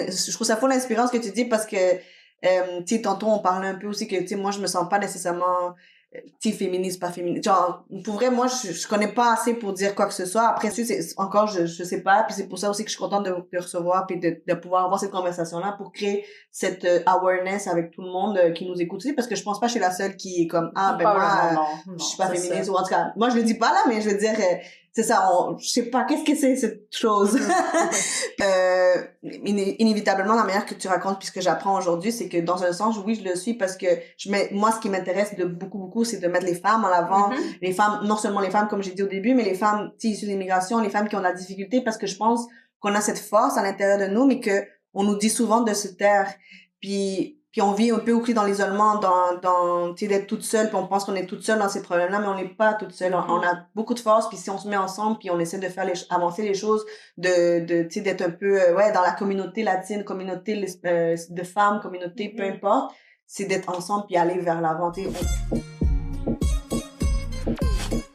Je trouve ça full inspirant ce que tu dis parce que, tu sais, tantôt on parlait un peu aussi que, tu sais, moi je me sens pas nécessairement, tu sais, féministe, pas féministe. Genre, pour vrai, moi je connais pas assez pour dire quoi que ce soit. Après, tu sais, encore, je sais pas. Puis c'est pour ça aussi que je suis contente de recevoir puis de pouvoir avoir cette conversation-là pour créer cette awareness avec tout le monde qui nous écoute aussi parce que je pense pas que je suis la seule qui est comme, ah, ben moi, Probablement, je suis non, pas c'est ça. féministe ou en tout cas, moi je le dis pas là, mais je veux dire, c'est ça, je sais pas, qu'est-ce que c'est cette chose? Inévitablement, la manière que tu racontes puis ce que j'apprends aujourd'hui, c'est que dans un sens, oui, je le suis parce que moi, ce qui m'intéresse de beaucoup, c'est de mettre les femmes en avant. Les femmes, non seulement les femmes, comme j'ai dit au début, mais les femmes, tu sais, issues de l'immigration, les femmes qui ont de la difficulté parce que je pense qu'on a cette force à l'intérieur de nous, mais que on nous dit souvent de se taire. Puis on vit un peu aussi dans l'isolement, tu sais, d'être toute seule, puis on pense qu'on est toute seule dans ces problèmes-là, mais on n'est pas toute seule. On a beaucoup de force, puis si on se met ensemble, puis on essaie de faire avancer les choses, tu sais, d'être un peu, ouais, dans la communauté latine, communauté de femmes, communauté, peu importe, c'est d'être ensemble puis aller vers l'avant, tu sais.